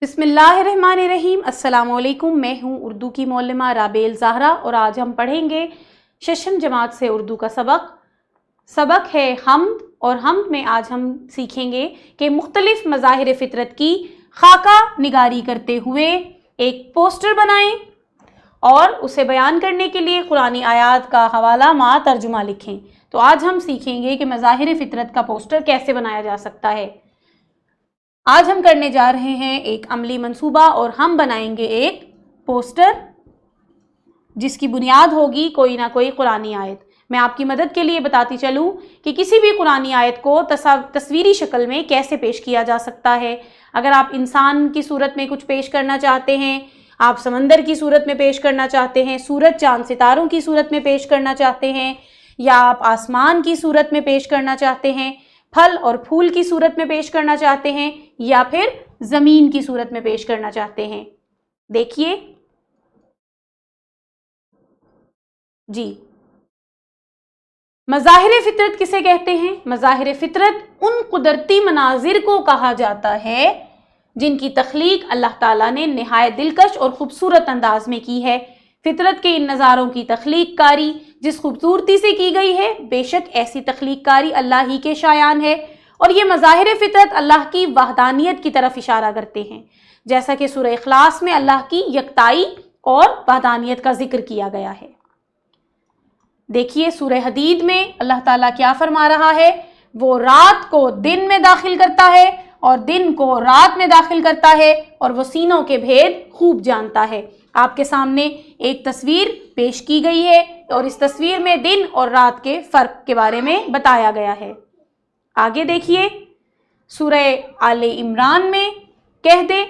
बिस्मिल्लाहिर्रहमानिर्रहीम। अस्सलाम वालेकुम। मैं हूँ उर्दू की मौल्लिमा राबेल ज़हरा और आज हम पढ़ेंगे शशम जमात से उर्दू का सबक है हम्द। और हम्द में आज हम सीखेंगे कि मुख्तलिफ मज़ाहिर फ़ितरत की खाका निगारी करते हुए एक पोस्टर बनाएं और उसे बयान करने के लिए कुरानी आयात का हवाला मा तर्जुमा लिखें। तो आज हम सीखेंगे कि मज़ाहिर फ़ितरत का पोस्टर कैसे बनाया जा सकता है। आज हम करने जा रहे हैं एक अमली मंसूबा और हम बनाएंगे एक पोस्टर जिसकी बुनियाद होगी कोई ना कोई कुरानी आयत। मैं आपकी मदद के लिए बताती चलूं कि किसी भी कुरानी आयत को तस्वीरी शक्ल में कैसे पेश किया जा सकता है। अगर आप इंसान की सूरत में कुछ पेश करना चाहते हैं, आप समंदर की सूरत में पेश करना चाहते हैं, सूरज चांद सितारों की सूरत में पेश करना चाहते हैं, या आप आसमान की सूरत में पेश करना चाहते हैं, फल और फूल की सूरत में पेश करना चाहते हैं, या फिर ज़मीन की सूरत में पेश करना चाहते हैं। देखिए जी, मज़ाहिर फ़ितरत किसे कहते हैं? मज़ाहिर फ़ितरत उन कुदरती मनाजिर को कहा जाता है जिनकी तख्लीक अल्लाह ताला ने निहायत दिलकश और ख़ूबसूरत अंदाज में की है। फ़ितरत के इन नज़ारों की तख्लीक कारी जिस खूबसूरती से की गई है, बेशक ऐसी तख्लीक कारी अल्लाह ही के शायान है और ये मज़ाहिर फ़ितरत अल्लाह की वहदानियत की तरफ इशारा करते हैं, जैसा कि सूरह इखलास में अल्लाह की यकताई और वहदानियत का जिक्र किया गया है। देखिए सूरह हदीद में अल्लाह ताला क्या फरमा रहा है, वो रात को दिन में दाखिल करता है और दिन को रात में दाखिल करता है और वो सीनों के भेद खूब जानता है। आपके सामने एक तस्वीर पेश की गई है और इस तस्वीर में दिन और रात के फ़र्क के बारे में बताया गया है। आगे देखिए सूरह आले इमरान में कह दे,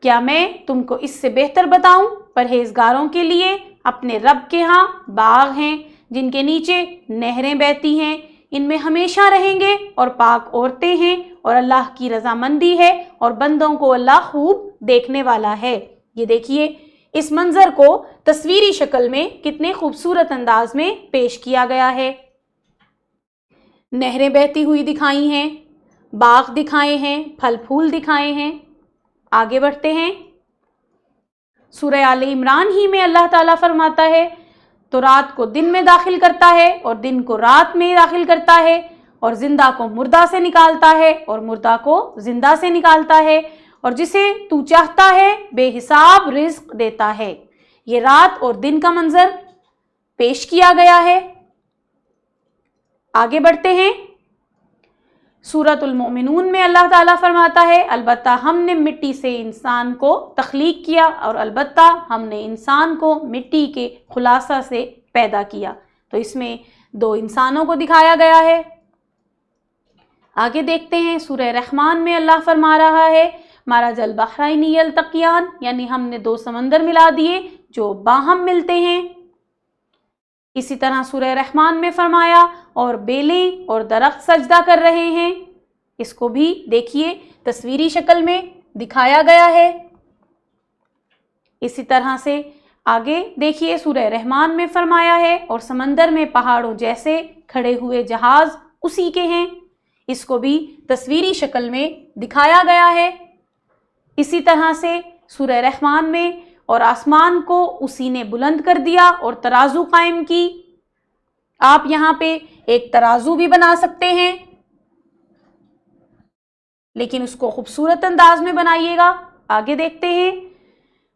क्या मैं तुमको इससे बेहतर बताऊं? परहेजगारों के लिए अपने रब के यहाँ बाग हैं जिनके नीचे नहरें बहती हैं, इनमें हमेशा रहेंगे और पाक औरतें हैं और अल्लाह की रजामंदी है और बंदों को अल्लाह खूब देखने वाला है। ये देखिए इस मंजर को तस्वीरी शक्ल में कितने खूबसूरत अंदाज में पेश किया गया है। नहरें बहती हुई दिखाई हैं, बाग दिखाए हैं, फल फूल दिखाए हैं। आगे बढ़ते हैं, सूरह आले इमरान ही में अल्लाह ताला फरमाता है, तो रात को दिन में दाखिल करता है और दिन को रात में दाखिल करता है और जिंदा को मुर्दा से निकालता है और मुर्दा को जिंदा से निकालता है और जिसे तू चाहता है बेहिसाब रिज्क देता है। ये रात और दिन का मंजर पेश किया गया है। आगे बढ़ते हैं, सूरतुल मोमिनून में अल्लाह ताला फरमाता है, अलबत्ता हमने मिट्टी से इंसान को तख्लीक किया और अलबत्ता हमने इंसान को मिट्टी के खुलासा से पैदा किया। तो इसमें दो इंसानों को दिखाया गया है। आगे देखते हैं, सूरह रहमान में अल्लाह फरमा रहा है, मरजल बहरैनी यल्तक़ियान, यानी हमने दो समंदर मिला दिए जो बाहम मिलते हैं। इसी तरह सूरह रहमान में फरमाया, और बेलें और दरख्त सजदा कर रहे हैं। इसको भी देखिए तस्वीरी शक्ल में दिखाया गया है। इसी तरह से आगे देखिए सूरह रहमान में फरमाया है, और समंदर में पहाड़ों जैसे खड़े हुए जहाज उसी के हैं। इसको भी तस्वीरी शक्ल में दिखाया गया है। इसी तरह से सूरह रहमान में, और आसमान को उसी ने बुलंद कर दिया और तराजू कायम की। आप यहाँ पे एक तराजू भी बना सकते हैं, लेकिन उसको खूबसूरत अंदाज में बनाइएगा। आगे देखते हैं,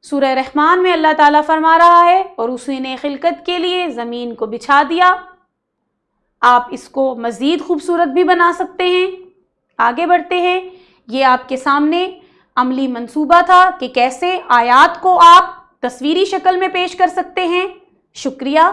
सूरह रहमान में अल्लाह ताला फरमा रहा है, और उसी ने खिलकत के लिए ज़मीन को बिछा दिया। आप इसको मज़ीद खूबसूरत भी बना सकते हैं। आगे बढ़ते हैं, ये आपके सामने अमली मंसूबा था कि कैसे आयात को आप तस्वीरी शक्ल में पेश कर सकते हैं। शुक्रिया।